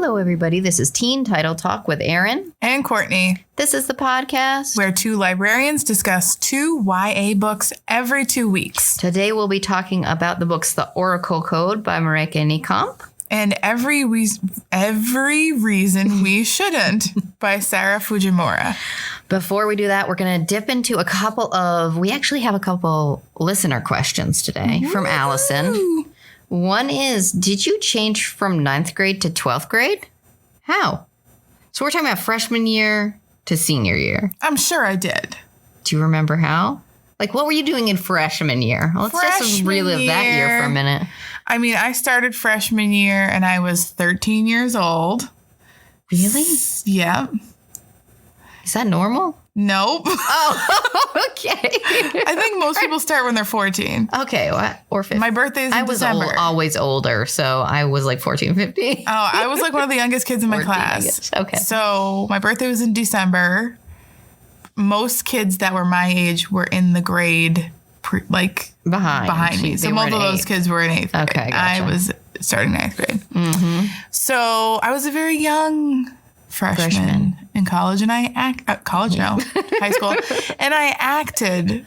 Hello, everybody. This is Teen Title Talk with Erin and Courtney. This is the podcast where two librarians discuss two YA books every 2 weeks. Today, we'll be talking about the books The Oracle Code by Marika Niekamp and Every Reason We Shouldn't by Sarah Fujimura. Before we do that, we're going to dip into we actually have a couple listener questions today from Allison. One is, did you change from 9th grade to 12th grade? How? So we're talking about freshman year to senior year. I'm sure I did. Do you remember how? Like, what were you doing in freshman year? Let's just relive that year for a minute. I mean, I started freshman year and I was 13 years old. Really? Yeah. Is that normal? Nope. Oh, okay. I think most people start when they're 14. Okay, or 15. My birthday's in December. I was always older, so I was like 14, 15. Oh, I was like one of the youngest kids in my class. Okay. So my birthday was in December. Most kids that were my age were in the grade behind me. So most of those kids were in 8th grade. Okay, gotcha. I was starting 9th grade. Mm-hmm. So I was a very young freshman in college, and high school, and I acted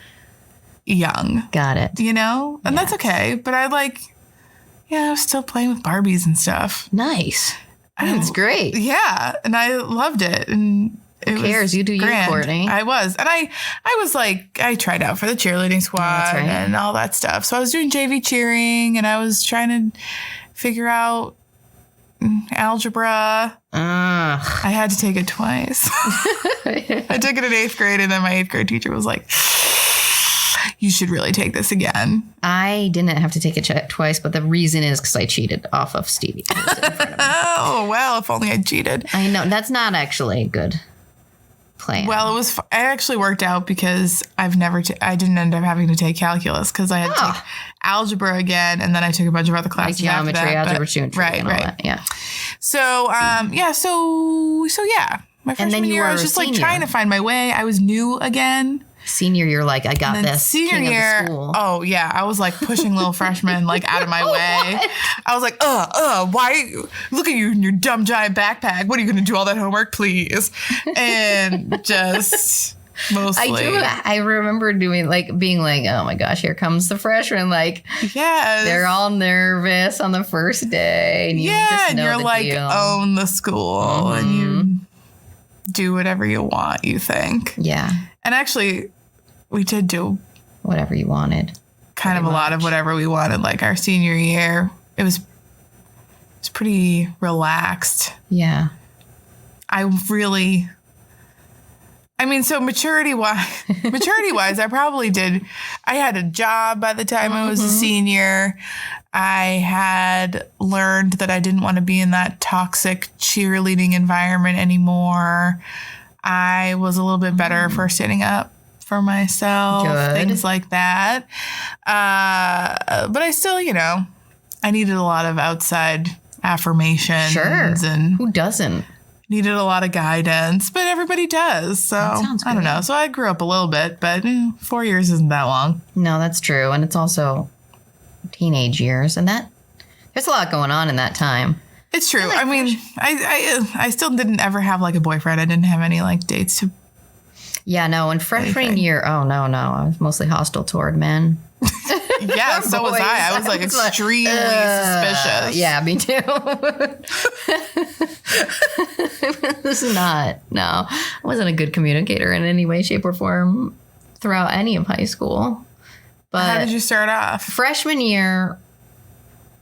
young. Got it. You know, and that's okay. But I was still playing with Barbies and stuff. Nice. That's great. Yeah, and I loved it. And who cares? You do you, Courtney. I was, and I was like, I tried out for the cheerleading squad and all that stuff. So I was doing JV cheering, and I was trying to figure out algebra. I had to take it twice. I took it in 8th grade, and then my 8th grade teacher was like, you should really take this again. I didn't have to take it twice, but the reason is because I cheated off of Stevie. Who was in front of me. Oh, well, if only I cheated. I know. That's not actually a good plan. Well, it actually worked out because I didn't end up having to take calculus because I had to take algebra again, and then I took a bunch of other classes like geometry, after that. Algebra 2 and 3, and all that. Yeah. So, my freshman year, I was just like trying to find my way. I was new again. Senior year, like, I got this. Senior year, oh yeah, I was like pushing little freshmen like out of my way. I was like, why? Look at you in your dumb giant backpack. What are you going to do all that homework, please? And just mostly. I remember being like, oh my gosh, here comes the freshman. Like, yes, they're all nervous on the first day. And and you're like, own the school, and you do whatever you want, you think. Yeah. And actually, we did do whatever you wanted. Kind of a lot of whatever we wanted. Like our senior year, it was pretty relaxed. Yeah. So maturity-wise, I probably did. I had a job by the time I was a senior. I had learned that I didn't want to be in that toxic cheerleading environment anymore. I was a little bit better for standing up for myself, things like that. But I still, I needed a lot of outside affirmations. Sure. And who doesn't? Needed a lot of guidance, but everybody does. So I don't know. So I grew up a little bit, but 4 years isn't that long. No, that's true. And it's also teenage years, and there's a lot going on in that time. It's true. I still didn't ever have like a boyfriend. I didn't have any like dates to. Yeah, no. In freshman year, I was mostly hostile toward men. Yeah, so was I. I was like extremely suspicious. Yeah, me too. I wasn't a good communicator in any way, shape, or form throughout any of high school. But how did you start off? Freshman year,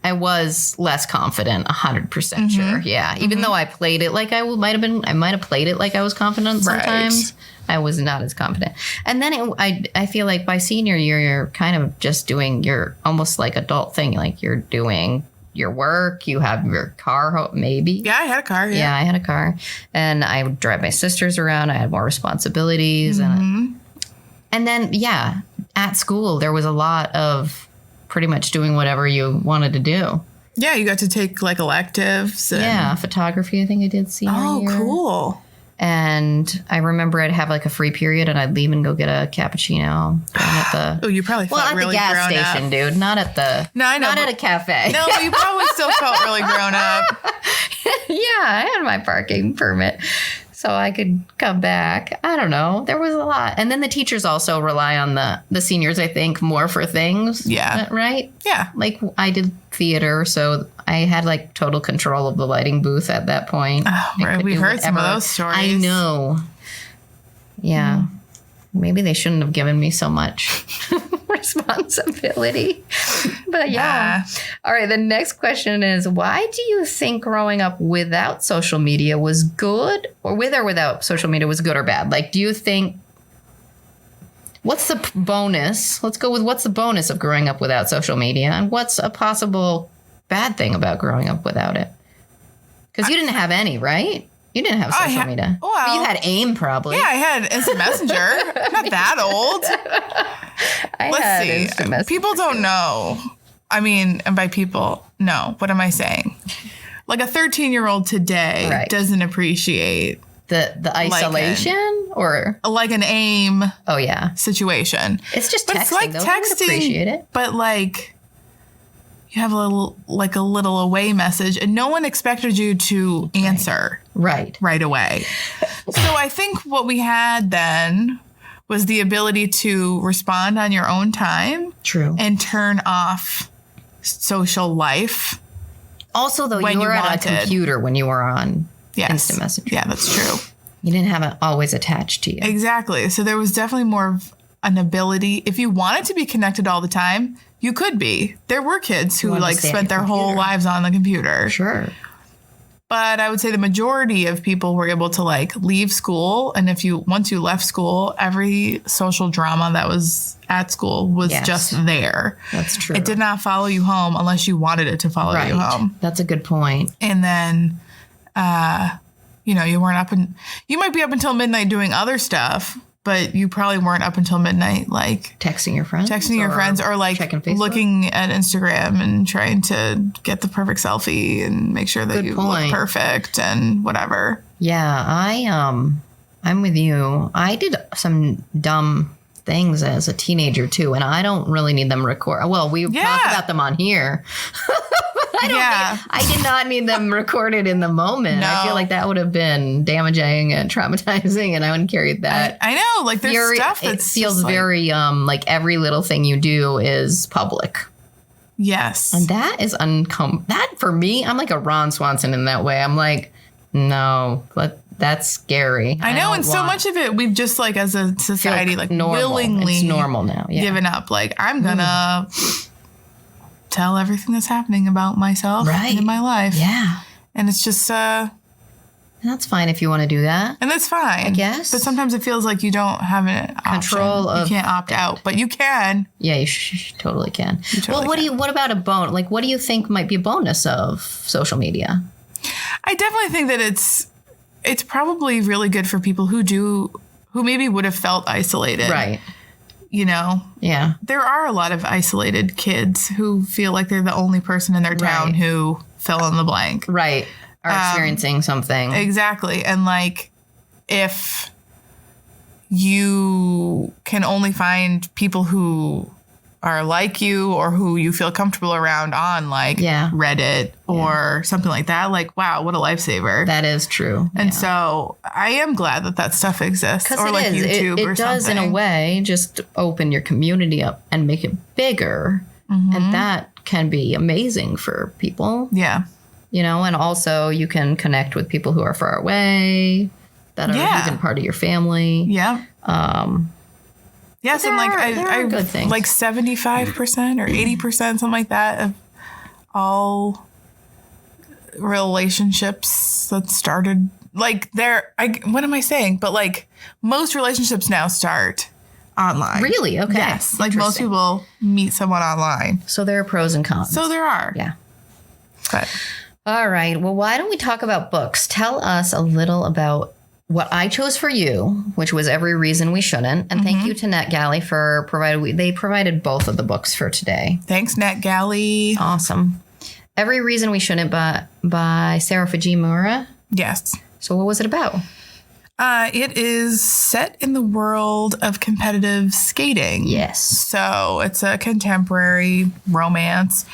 I was less confident, 100% sure. Yeah, even though I played it like I might have played it like I was confident sometimes. Right. I was not as confident. And then I feel like by senior year, you're kind of just doing your almost like adult thing. Like you're doing your work, you have your car, maybe. Yeah, I had a car. Yeah, I had a car. And I would drive my sisters around. I had more responsibilities. And then, at school, there was a lot of pretty much doing whatever you wanted to do. Yeah, you got to take like electives. Yeah, photography, I think I did senior year. Oh, cool. And I remember I'd have like a free period and I'd leave and go get a cappuccino. You probably felt really grown up. Well, at the gas station, dude. Not at the... No, I know. Not at a cafe. No, you probably still felt really grown up. Yeah, I had my parking permit. So I could come back. I don't know. There was a lot. And then the teachers also rely on the seniors, I think, more for things. Yeah. Right? Yeah. Like I did theater, so I had like total control of the lighting booth at that point. Oh, right. We've heard some of those stories. I know. Yeah. Maybe they shouldn't have given me so much responsibility. But yeah. All right. The next question is, why do you think growing up without social media was good, or with or without social media was good or bad? Like, do you think, what's the bonus? Let's go with what's the bonus of growing up without social media, and what's a possible bad thing about growing up without it? Because you didn't have any, right? You didn't have social media. Well, you had AIM probably. Yeah, I had Instant Messenger. I'm not that old. Let's see. Instant Messenger. People don't know. I mean, and by people, no. What am I saying? Like a 13-year-old today doesn't appreciate the isolation or like an AIM. Oh yeah, situation. It's just texting. But it's like texting, appreciate it. But like you have a little away message, and no one expected you to answer right away. So I think what we had then was the ability to respond on your own time. True. And turn off social life. Also, though, you were at a computer when you were on Instant Messenger. Yeah, that's true. You didn't have it always attached to you. Exactly. So there was definitely more of an ability. If you wanted to be connected all the time, you could be. There were kids who like spent their whole lives on the computer. Sure. But I would say the majority of people were able to like leave school. And once you left school, every social drama that was at school was just there. That's true. It did not follow you home unless you wanted it to follow you home. That's a good point. And then, you weren't you might be up until midnight doing other stuff, but you probably weren't up until midnight, like texting your friends or like looking at Instagram and trying to get the perfect selfie and make sure that look perfect and whatever. Yeah, I'm with you. I did some dumb things as a teenager too, and I don't really need them record. Well, we talk about them on here. I did not need them recorded in the moment. No. I feel like that would have been damaging and traumatizing, and I wouldn't carry that. I know, like there's stuff that feels very like every little thing you do is public. Yes, and that is that for me. I'm like a Ron Swanson in that way. I'm like, no, that's scary. I know, and so much of it we've just like as a society like willingly it's normal now. Yeah. Given up. Like I'm gonna. Tell everything that's happening about myself and in my life. Yeah. And it's just... that's fine if you want to do that. And that's fine. I guess. But sometimes it feels like you don't have an control option. You can't opt out, but you can. Yeah, you totally can. What about a bonus? Like, what do you think might be a bonus of social media? I definitely think that it's probably really good for people who maybe would have felt isolated. Right. Yeah. There are a lot of isolated kids who feel like they're the only person in their town who fill in the blank. Right. Are experiencing something. Exactly. And like, if you can only find people who are like you or who you feel comfortable around on like Reddit or something like that, like, wow, what a lifesaver. That is true. And so I am glad that stuff exists. Or like YouTube or something. It does in a way just open your community up and make it bigger. Mm-hmm. And that can be amazing for people. Yeah. And also you can connect with people who are far away that are even part of your family. Yeah. Yes, and like I like 75% or 80%, something like that, of all relationships that started like what am I saying? But like most relationships now start online. Really? Okay. Yes. Like most people meet someone online. So there are pros and cons. So there are. Yeah. But all right. Well, why don't we talk about books? Tell us a little about what I chose for you, which was Every Reason We Shouldn't. And thank you to NetGalley for they provided both of the books for today. Thanks, NetGalley. Awesome. Every Reason We Shouldn't by Sarah Fujimura. Yes. So what was it about? It is set in the world of competitive skating. Yes. So it's a contemporary romance,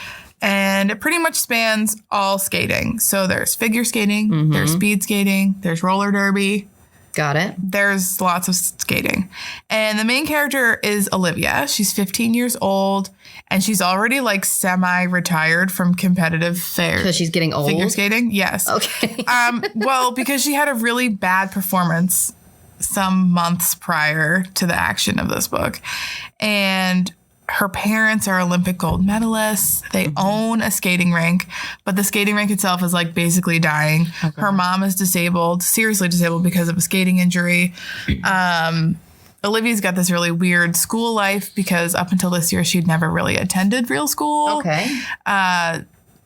and it pretty much spans all skating. So there's figure skating, there's speed skating, there's roller derby. Got it. There's lots of skating. And the main character is Olivia. She's 15 years old, and she's already like semi-retired from competitive Because she's getting old? figure skating. Yes. Okay. Well, because she had a really bad performance some months prior to the action of this book. And her parents are Olympic gold medalists. They own a skating rink, but the skating rink itself is like basically dying. Okay. Her mom is disabled, seriously disabled because of a skating injury. Olivia's got this really weird school life because up until this year, she'd never really attended real school. Okay.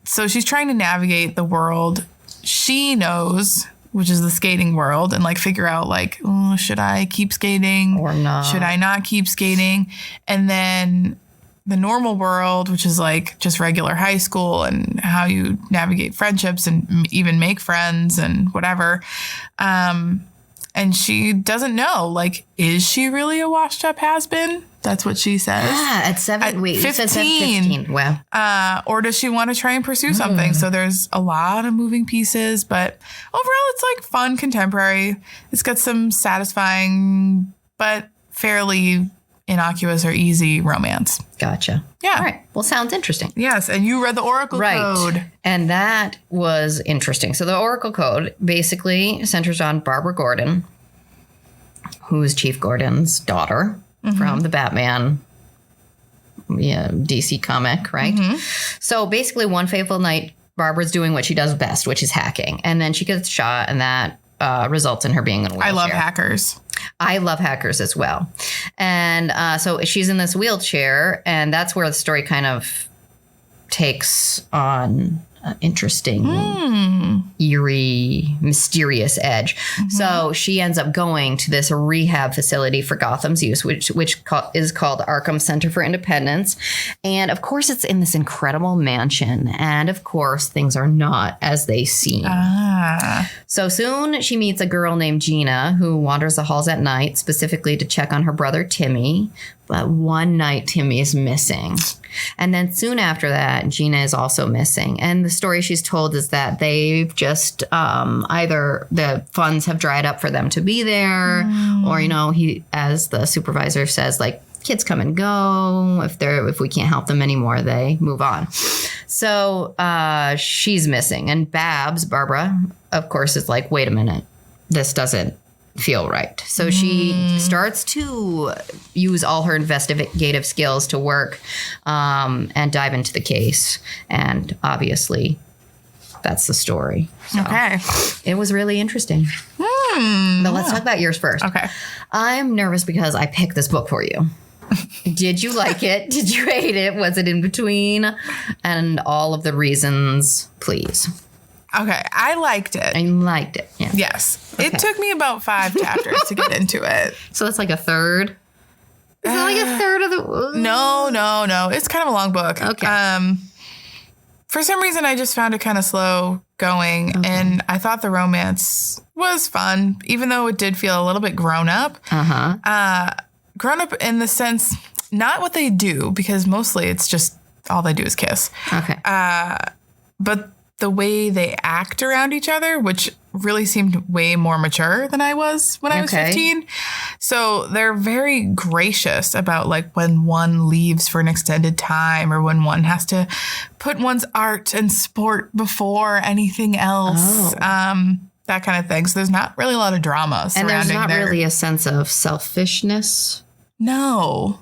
So she's trying to navigate the world she knows, which is the skating world, and like figure out like, oh, should I keep skating or not? Should I not keep skating? And then the normal world, which is like just regular high school and how you navigate friendships and even make friends and whatever. And she doesn't know, like, is she really a washed up has-been? That's what she says. At 7, wait, 15. You said 15. Wow. Or does she want to try and pursue something? So there's a lot of moving pieces, but overall it's like fun, contemporary. It's got some satisfying, but fairly innocuous or easy romance. Gotcha. Yeah. All right. Well, sounds interesting. Yes. And you read the Oracle Code. And that was interesting. So the Oracle Code basically centers on Barbara Gordon, who is Chief Gordon's daughter from the Batman DC comic, right? So basically one fateful night, Barbara's doing what she does best, which is hacking. And then she gets shot, and that results in her being in a wheelchair. I love hackers. I love hackers as well. And so she's in this wheelchair, and that's where the story kind of takes on an interesting, eerie, mysterious edge. So she ends up going to this rehab facility for Gotham's use, which is called Arkham Center for Independence. And of course, it's in this incredible mansion. And of course, things are not as they seem. So soon she meets a girl named Gina who wanders the halls at night, specifically to check on her brother Timmy. But one night, Timmy is missing. And then soon after that, Gina is also missing. And the story she's told is that they've just either the funds have dried up for them to be there, or, you know, he, as the supervisor says, like, kids come and go. If we can't help them anymore, they move on. So she's missing. And Barbara, of course, is like, wait a minute, this doesn't feel right. So she starts to use all her investigative skills to work and dive into the case. And obviously, that's the story. So Okay. It was really interesting. But let's talk about yours first. Okay. I'm nervous because I picked this book for you. Did you like it? Did you hate it? Was it in between? And all of the reasons, please. Okay. I liked it. I liked it. Yeah. Yes. Okay. It took me about 5 chapters to get into it. So that's like a third? Is it like a third of the... No. It's kind of a long book. Okay. For some reason, I just found it kind of slow going. Okay. And I thought the romance was fun, even though it did feel a little bit grown up. Grown up in the sense, not what they do, because mostly it's just all they do is kiss. Okay. But the way they act around each other, which really seemed way more mature than I was when I was 15. So they're very gracious about like when one leaves for an extended time, or when one has to put one's art and sport before anything else. That kind of thing. So there's not really a lot of drama surrounding. And there's not really a sense of selfishness. No,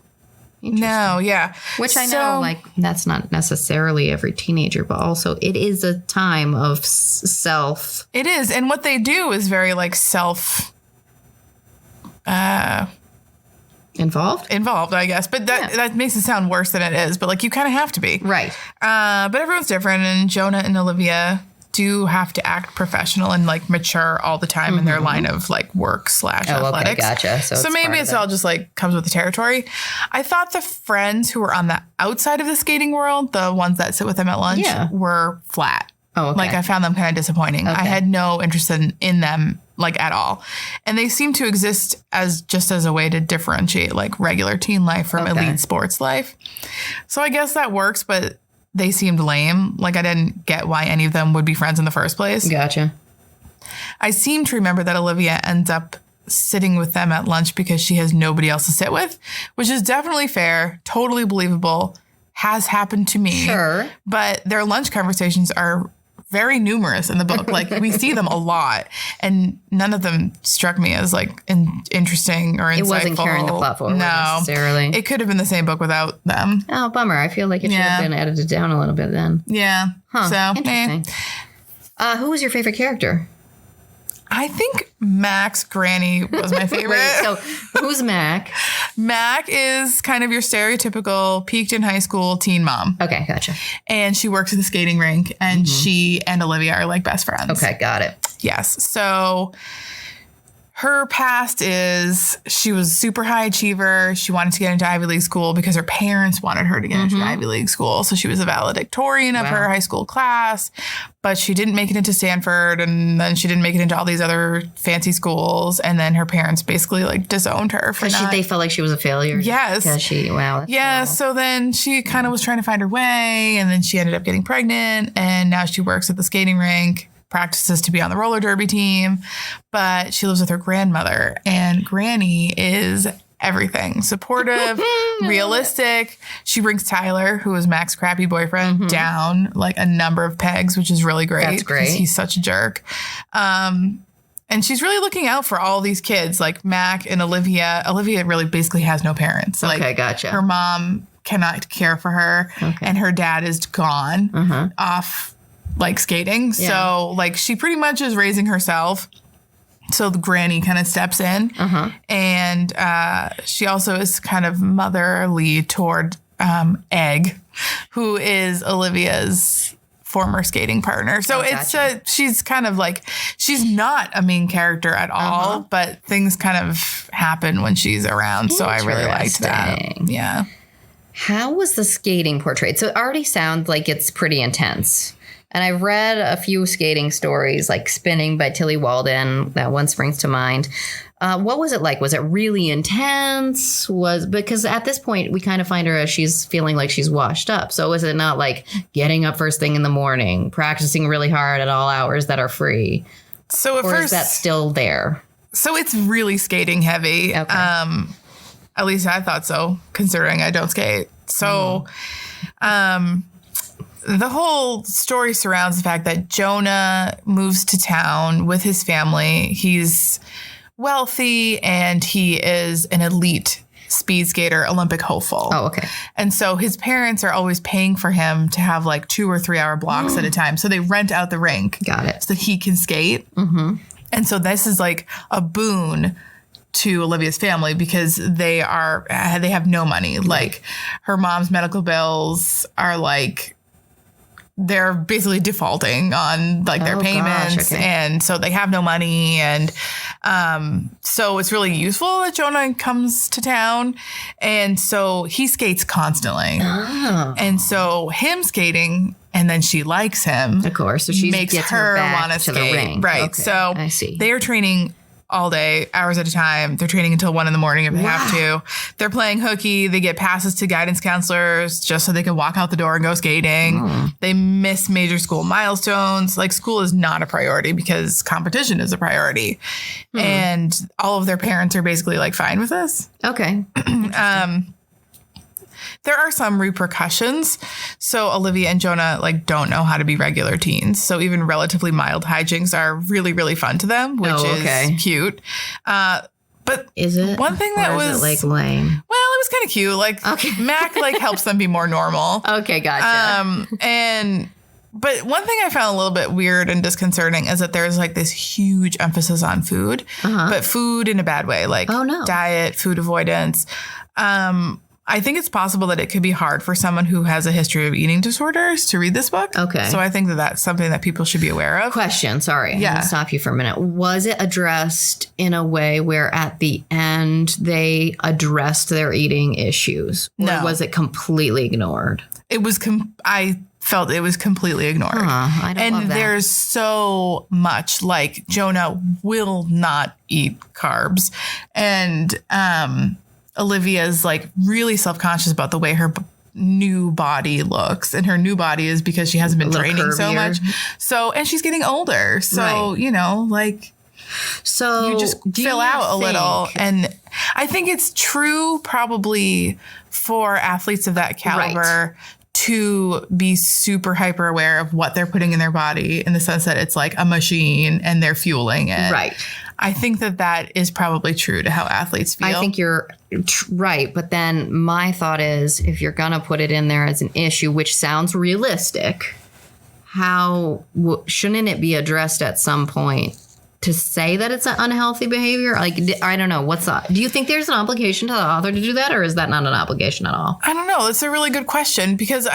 yeah. Which I know, like, that's not necessarily every teenager, but also it is a time of self. It is. And what they do is very, like, Involved, I guess. But that makes it sound worse than it is. But, like, you kind of have to be. Right. But everyone's different. And Jonah and Olivia do have to act professional and like mature all the time in their line of like work / athletics. Okay, gotcha. So maybe it's all just like comes with the territory. I thought the friends who were on the outside of the skating world, the ones that sit with them at lunch, were flat. Oh, okay. Like I found them kind of disappointing. I had no interest in them like at all. And they seem to exist as just as a way to differentiate like regular teen life from elite sports life. So I guess that works, but they seemed lame. Like I didn't get why any of them would be friends in the first place. Gotcha. I seem to remember that Olivia ends up sitting with them at lunch because she has nobody else to sit with, which is definitely fair, totally believable, has happened to me. Sure. But their lunch conversations are very numerous in the book. Like we see them a lot, and none of them struck me as like interesting or insightful. It wasn't carrying the plot forward necessarily. It could have been the same book without them. Oh, bummer. I feel like it should have been edited down a little bit then. Yeah. Huh. So, interesting. Who was your favorite character? I think Mac's granny was my favorite. Wait, so who's Mac? Mac is kind of your stereotypical peaked in high school teen mom. Okay, gotcha. And she works at the skating rink, and she and Olivia are like best friends. Okay, got it. Yes. So her past is she was super high achiever. She wanted to get into Ivy League school because her parents wanted her to get into Ivy League school. So she was a valedictorian of her high school class, but she didn't make it into Stanford, and then she didn't make it into all these other fancy schools. And then her parents basically like disowned her for not. They felt like she was a failure. Yes. Because she, wow. Yeah. So then she kind of was trying to find her way, and then she ended up getting pregnant, and now she works at the skating rink, practices to be on the roller derby team, but she lives with her grandmother, and Granny is everything. Supportive, realistic. She brings Tyler, who is Mac's crappy boyfriend, down like a number of pegs, which is really great. That's great. He's such a jerk. And she's really looking out for all these kids, like Mac and Olivia. Olivia really basically has no parents. Okay, gotcha. Her mom cannot care for her, and her dad is gone off like skating. Yeah. So like she pretty much is raising herself. So the granny kind of steps in, and she also is kind of motherly toward Egg, who is Olivia's former skating partner. So she's kind of like, she's not a main character at all, but things kind of happen when she's around. So I really liked that. Yeah. How was the skating portrayed? So it already sounds like it's pretty intense. And I've read a few skating stories, like Spinning by Tilly Walden. That one springs to mind. What was it like? Was it really intense? Because at this point, we kind of find her as she's feeling like she's washed up. So is it not like getting up first thing in the morning, practicing really hard at all hours that are free? So or is that still there? So it's really skating heavy. Okay. At least I thought so, considering I don't skate. So the whole story surrounds the fact that Jonah moves to town with his family. He's wealthy, and he is an elite speed skater, Olympic hopeful. Oh, okay. And so his parents are always paying for him to have like 2 or 3 hour blocks at a time. So they rent out the rink. Got it. So that he can skate. And so this is like a boon to Olivia's family because they have no money. Like her mom's medical bills are like, they're basically defaulting on like their payments. And so they have no money. And so it's really useful that Jonah comes to town. And so he skates constantly. And so him skating, and then she likes him. Of course. So she makes her want to skate. The ring. Right. Okay. So I see. They are training all day, hours at a time. They're training until 1 a.m. if they have to. They're playing hooky. They get passes to guidance counselors just so they can walk out the door and go skating. They miss major school milestones. Like school is not a priority because competition is a priority. And all of their parents are basically like fine with this. Okay. There are some repercussions. So Olivia and Jonah like don't know how to be regular teens. So even relatively mild hijinks are really, really fun to them, which is cute. But is it one thing that was like lame? Well, it was kind of cute. Like Mac like helps them be more normal. Okay, gotcha. But one thing I found a little bit weird and disconcerting is that there's like this huge emphasis on food, but food in a bad way, like diet, food avoidance. I think it's possible that it could be hard for someone who has a history of eating disorders to read this book. Okay. So I think that that's something that people should be aware of. Question, sorry. Yeah. I'm going to stop you for a minute. Was it addressed in a way where at the end they addressed their eating issues? Or was it completely ignored? It was, I felt it was completely ignored. I don't love And that. there's so much, like, Jonah will not eat carbs. And Olivia's like really self-conscious about the way her new body looks, and her new body is because she hasn't been training so much. So, and she's getting older. So, you know, like, so you just fill out a little. And I think it's true probably for athletes of that caliber to be super hyper aware of what they're putting in their body, in the sense that it's like a machine and they're fueling it. Right. I think that is probably true to how athletes feel. I think you're right. But then my thought is, if you're going to put it in there as an issue, which sounds realistic, how shouldn't it be addressed at some point to say that it's an unhealthy behavior? Like, I don't know. What's that? Do you think there's an obligation to the author to do that, or is that not an obligation at all? I don't know. It's a really good question, because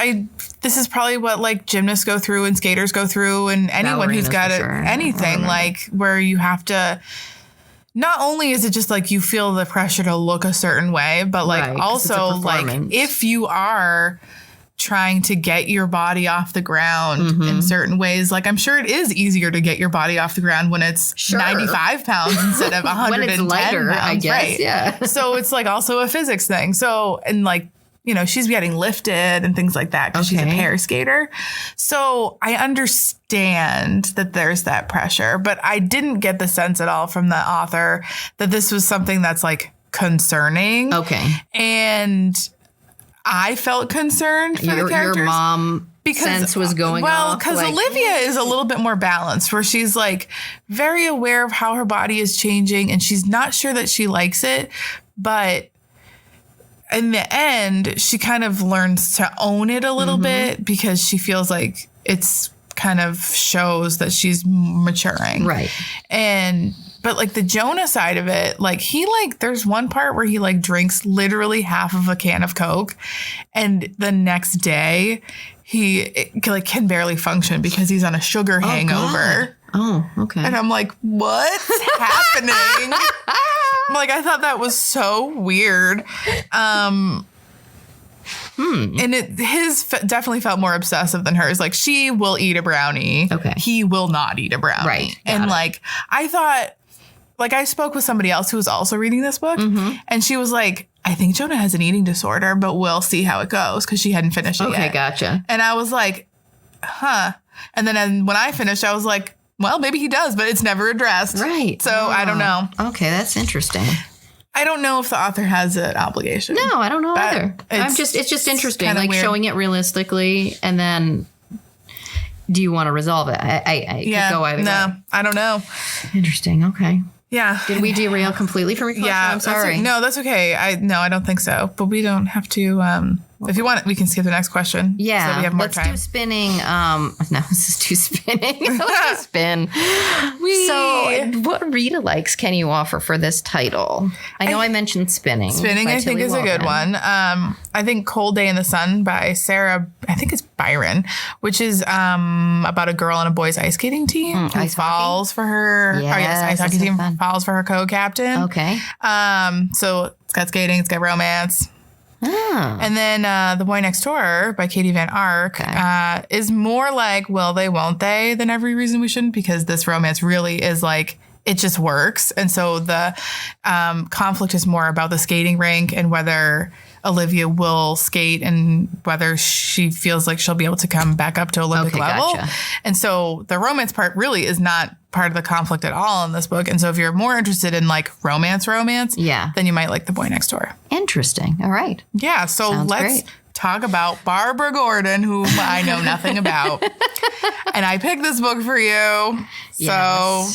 this is probably what like gymnasts go through and skaters go through, and anyone who's got anything, like, where you have to, not only is it just like you feel the pressure to look a certain way, but like also like if you are trying to get your body off the ground in certain ways, like I'm sure it is easier to get your body off the ground when it's 95 pounds instead of 110 when it's lighter, pounds, I guess. right? Yeah. So it's like also a physics thing. So, and like, you know, she's getting lifted and things like that because she's a pair skater. So I understand that there's that pressure, but I didn't get the sense at all from the author that this was something that's like concerning. Okay. And I felt concerned for the characters. Your mom sense was going off. Well, because like, Olivia is a little bit more balanced, where she's like very aware of how her body is changing, and she's not sure that she likes it, but in the end, she kind of learns to own it a little bit, because she feels like it's kind of shows that she's maturing. Right. But like the Jonah side of it, like he like, there's one part where he like drinks literally half of a can of Coke, and the next day he like can barely function because he's on a sugar hangover. God. Oh, okay. And I'm like, what's happening? Like, I thought that was so weird. And his definitely felt more obsessive than hers. Like, she will eat a brownie. Okay. He will not eat a brownie. Right. And like, I thought, like, I spoke with somebody else who was also reading this book, and she was like, I think Jonah has an eating disorder, but we'll see how it goes, because she hadn't finished it yet. Okay, gotcha. And I was like, huh. And then when I finished, I was like, well, maybe he does, but it's never addressed. Right. So I don't know. Okay, that's interesting. I don't know if the author has an obligation. No, I don't know either. It's just interesting, like weird. showing it realistically, and then do you want to resolve it? I could go either way. I don't know. Interesting. Okay. Yeah. Did we derail completely from your question? Yeah. I'm sorry. That's okay. I don't think so. But we don't have to. If you want, we can skip the next question. Yeah. So we have more let's time. do spinning. No, this is too spinning. Let's do spin. So, what Rita likes can you offer for this title? I know I mentioned spinning. Spinning, I think, is a good one. I think Cold Day in the Sun by Sarah, I think it's Byron, which is about a girl on a boys ice skating team who falls for her. Ice hockey team falls for her co-captain. Okay. So it's got skating, it's got romance. Oh. And then The Boy Next Door by Katie Van Ark is more like will they, won't they than Every Reason We Shouldn't, because this romance really is like it just works. And so the conflict is more about the skating rink and whether Olivia will skate and whether she feels like she'll be able to come back up to Olympic level. Gotcha. And so the romance part really is not part of the conflict at all in this book. And so if you're more interested in like romance, then you might like The Boy Next Door. Interesting. All right. Yeah. So let's talk about Barbara Gordon, whom I know nothing about. And I picked this book for you. So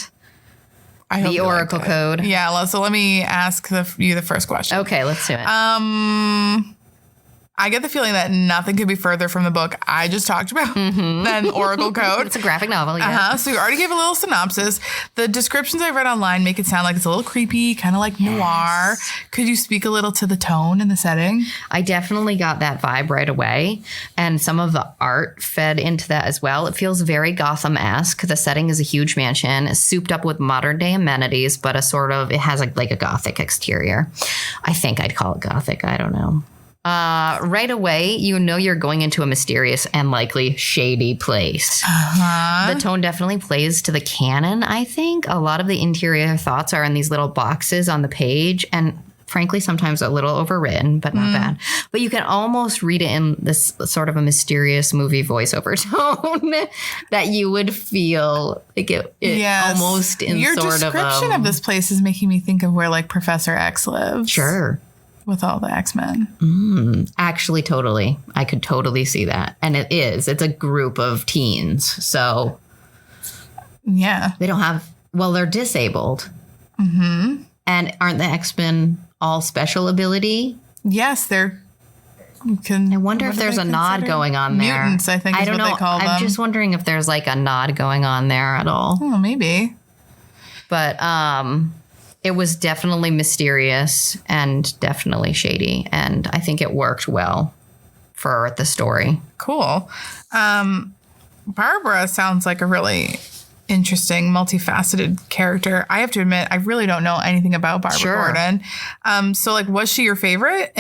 I hope the Oracle code. Yeah. So let me ask you the first question. Okay, let's do it. I get the feeling that nothing could be further from the book I just talked about than Oracle Code. It's a graphic novel, yeah. So you already gave a little synopsis. The descriptions I read online make it sound like it's a little creepy, kind of like noir. Could you speak a little to the tone and the setting? I definitely got that vibe right away. And some of the art fed into that as well. It feels very Gotham-esque. The setting is a huge mansion, souped up with modern day amenities, but it has like a Gothic exterior. I think I'd call it Gothic. I don't know. Right away, you know you're going into a mysterious and likely shady place. The tone definitely plays to the canon, I think. A lot of the interior thoughts are in these little boxes on the page, and frankly, sometimes a little overwritten, but not bad. But you can almost read it in this sort of a mysterious movie voiceover tone that you would feel like it almost in your sort of... Your description of this place is making me think of where like Professor X lives. Sure. With all the X-Men. Actually, totally. I could totally see that. And it is. It's a group of teens. So... Yeah. They don't have... Well, they're disabled. Mm-hmm. And aren't the X-Men all special ability? Yes, they're... I wonder if there's a nod going on there. Mutants, I think is what they call them. I'm just wondering if there's like a nod going on there at all. Oh, maybe. But it was definitely mysterious and definitely shady. And I think it worked well for the story. Cool. Barbara sounds like a really interesting, multifaceted character. I have to admit, I really don't know anything about Barbara Gordon. So, like, was she your favorite?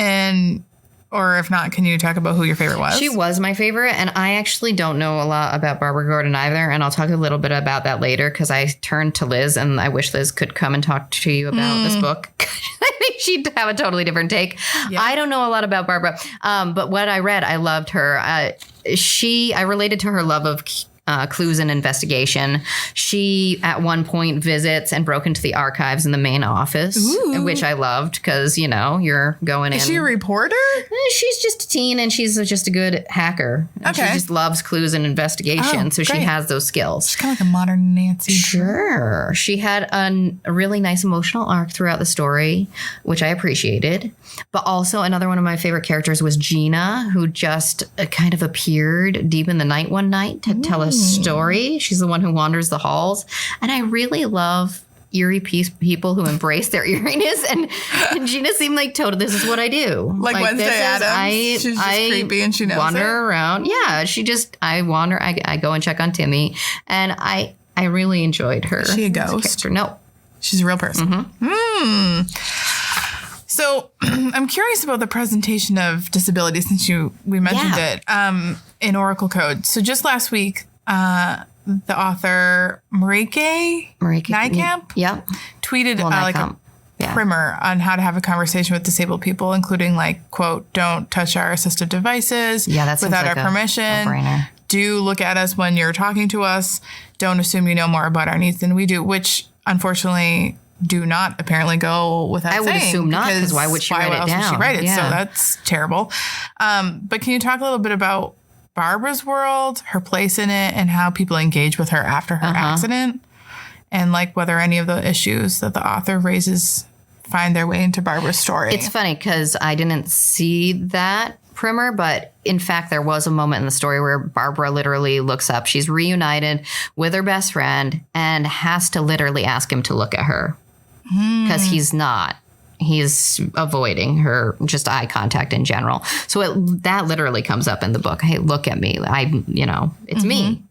Or if not, can you talk about who your favorite was? She was my favorite, and I actually don't know a lot about Barbara Gordon either, and I'll talk a little bit about that later because I turned to Liz, and I wish Liz could come and talk to you about this book. I think she'd have a totally different take. Yeah. I don't know a lot about Barbara, but what I read, I loved her. I related to her love of clues and investigation. She, at one point, visits and broke into the archives in the main office, which I loved because, you know, you're going in. Is she a reporter? She's just a teen and she's just a good hacker. And okay. She just loves clues and investigation, so great. She has those skills. She's kind of like a modern Nancy. Sure. She had a really nice emotional arc throughout the story, which I appreciated. But also another one of my favorite characters was Gina, who just kind of appeared deep in the night one night to tell a story. She's the one who wanders the halls. And I really love eerie people who embrace their eeriness. And Gina seemed like, this is what I do. Like Wednesday Addams. She's just creepy and she knows wander around. Yeah, I wander. I go and check on Timmy. And I really enjoyed her. Is she a ghost? No. She's a real person. So I'm curious about the presentation of disability since we mentioned it in Oracle Code. So just last week, the author Marike Nijkamp tweeted a primer on how to have a conversation with disabled people, including like, quote, don't touch our assistive devices without our permission. Do look at us when you're talking to us. Don't assume you know more about our needs than we do, which unfortunately do not apparently go without saying. I would assume not, because why would she write it down? Would she write it? Yeah. So that's terrible. But can you talk a little bit about Barbara's world, her place in it, and how people engage with her after her accident? And like whether any of the issues that the author raises find their way into Barbara's story. It's funny because I didn't see that primer, but in fact, there was a moment in the story where Barbara literally looks up. She's reunited with her best friend and has to literally ask him to look at her because he's not. He's avoiding her, just eye contact in general. So that literally comes up in the book. Hey, look at me. It's me.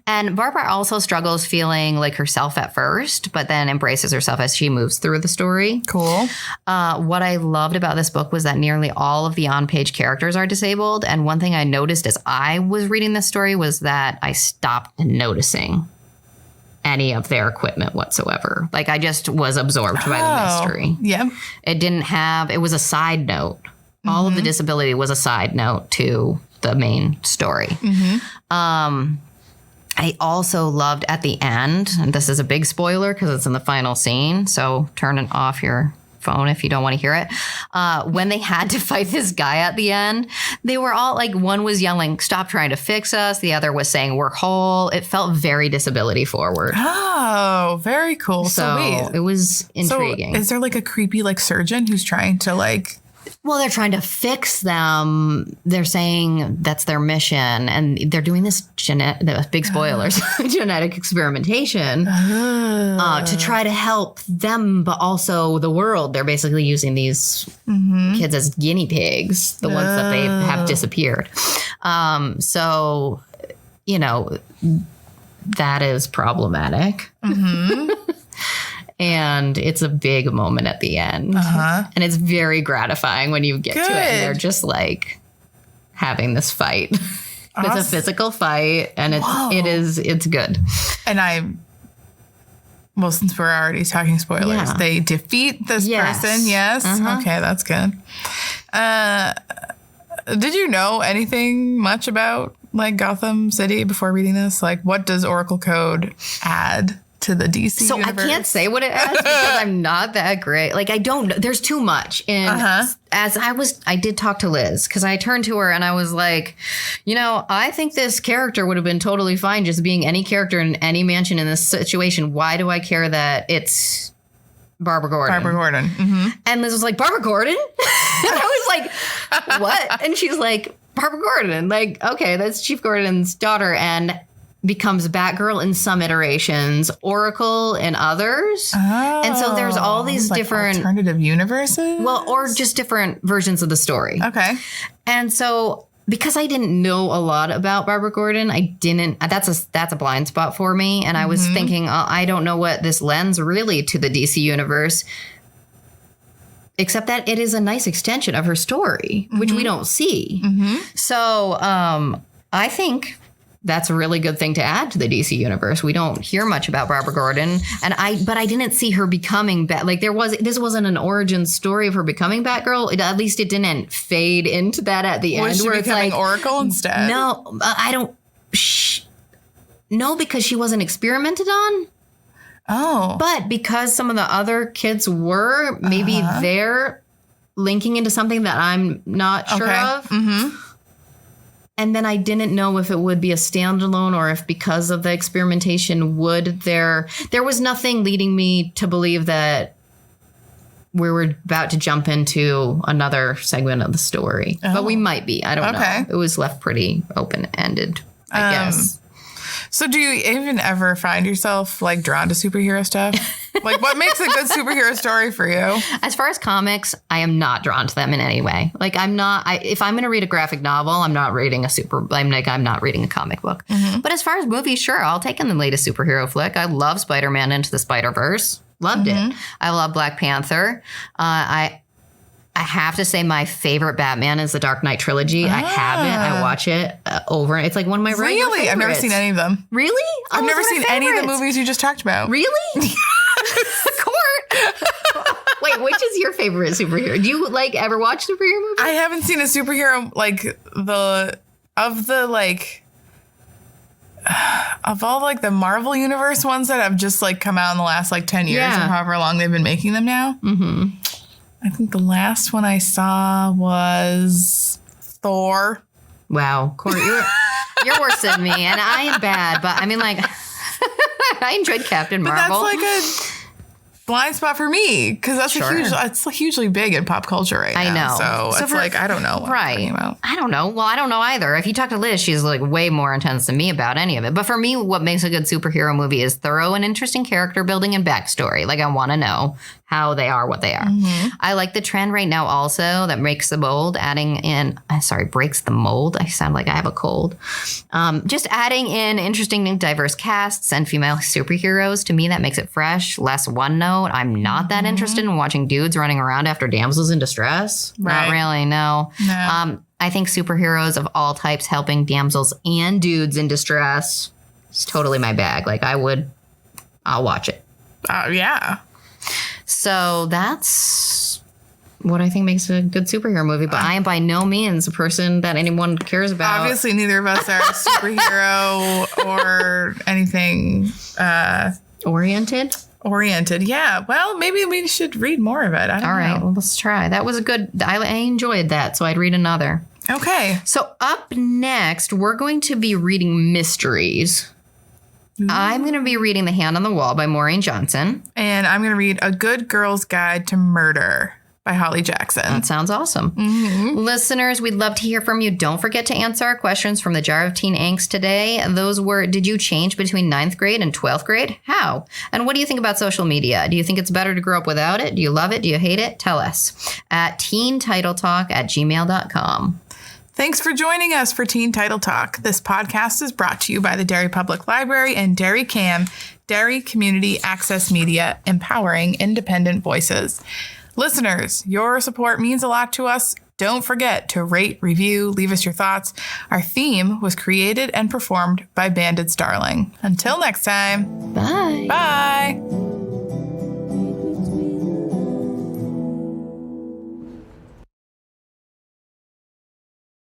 And Barbara also struggles feeling like herself at first, but then embraces herself as she moves through the story. Cool. What I loved about this book was that nearly all of the on-page characters are disabled. And one thing I noticed as I was reading this story was that I stopped noticing any of their equipment whatsoever. Like I just was absorbed by the mystery. Yeah. It was a side note. All of the disability was a side note to the main story. I also loved at the end, and this is a big spoiler because it's in the final scene, so turn it off your phone if you don't want to hear it. When they had to fight this guy at the end, they were all like, one was yelling, "Stop trying to fix us." The other was saying, "We're whole." It felt very disability forward. Oh, very cool. So wait, it was intriguing. So is there like a creepy like surgeon who's trying to like... Well, they're trying to fix them. They're saying that's their mission. And they're doing this big spoilers, genetic experimentation to try to help them, but also the world. They're basically using these kids as guinea pigs, the ones that they have disappeared. So, that is problematic. And it's a big moment at the end. And it's very gratifying when you get to it. And they're just like having this fight. It's a physical fight, and it's good. And well, since we're already talking spoilers, they defeat this person. Yes. Okay, that's good. Did you know anything much about like Gotham City before reading this? Like, what does Oracle Code add to the DC universe? I can't say what it adds because I'm not that great. Like, I don't know. There's too much. And I did talk to Liz because I turned to her and I was like, I think this character would have been totally fine just being any character in any mansion in this situation. Why do I care that it's Barbara Gordon? And Liz was like, Barbara Gordon? And I was like, what? And she's like, Barbara Gordon. Like, okay, that's Chief Gordon's daughter and becomes Batgirl in some iterations, Oracle in others. And so there's all these like different alternative universes. Well, or just different versions of the story. Okay. And so because I didn't know a lot about Barbara Gordon, that's a blind spot for me. And I was thinking, I don't know what this lends really to the DC universe, except that it is a nice extension of her story, which we don't see. So I think that's a really good thing to add to the DC universe. We don't hear much about Barbara Gordon, but I didn't see her becoming this wasn't an origin story of her becoming Batgirl. At least it didn't fade into that at the end. Was she becoming Oracle instead? No, I don't. No, because she wasn't experimented on. Oh, but because some of the other kids were, maybe they're linking into something that I'm not sure of. And then I didn't know if it would be a standalone or if because of the experimentation there was nothing leading me to believe that we were about to jump into another segment of the story. But we might be. I don't know. It was left pretty open-ended, I guess. So do you even ever find yourself like drawn to superhero stuff? Like what makes a good superhero story for you? As far as comics, I am not drawn to them in any way. Like if I'm going to read a graphic novel, I'm not reading I'm not reading a comic book. But as far as movies, sure, I'll take in the latest superhero flick. I love Spider-Man Into the Spider-Verse. Loved it. I love Black Panther. I have to say my favorite Batman is the Dark Knight trilogy. I have it. I watch it over. It's like one of my regular favorites. I've never seen any of them. Really? I've never seen any of the movies you just talked about. Really? Court. Wait, which is your favorite superhero? Do you ever watch superhero movies? I haven't seen a superhero of all the Marvel universe ones that have just come out in the last 10 years or however long they've been making them now. I think the last one I saw was Thor. Wow, Court, you're worse than me, and I am bad. But I mean, I enjoyed Captain Marvel. But that's a blind spot for me because that's it's hugely big in pop culture right now. I know. So it's I don't know what I'm talking about. I don't know. Well, I don't know either. If you talk to Liz, she's way more intense than me about any of it. But for me, what makes a good superhero movie is thorough and interesting character building and backstory. I want to know how they are what they are. I like the trend right now also that breaks the mold, breaks the mold. I sound like I have a cold. Just adding in interesting and diverse casts and female superheroes. To me, that makes it fresh, less one note. I'm not that interested in watching dudes running around after damsels in distress. Right. Not really, no. I think superheroes of all types helping damsels and dudes in distress is totally my bag. I'll watch it. Yeah. So that's what I think makes a good superhero movie. But I am by no means a person that anyone cares about. Obviously, neither of us are a superhero or anything oriented. Yeah. Well, maybe we should read more of it. I don't know. All right. Well, let's try. That was I enjoyed that. So I'd read another. Okay. So up next, we're going to be reading mysteries. I'm going to be reading The Hand on the Wall by Maureen Johnson. And I'm going to read A Good Girl's Guide to Murder by Holly Jackson. That sounds awesome. Listeners, we'd love to hear from you. Don't forget to answer our questions from the Jar of Teen Angst today. Those were, did you change between 9th grade and 12th grade? How? And what do you think about social media? Do you think it's better to grow up without it? Do you love it? Do you hate it? Tell us at teentitletalk@gmail.com. Thanks for joining us for Teen Title Talk. This podcast is brought to you by the Derry Public Library and Derry-CAM, Derry Community Access Media, empowering independent voices. Listeners, your support means a lot to us. Don't forget to rate, review, leave us your thoughts. Our theme was created and performed by Banded Starling. Until next time. Bye. Bye.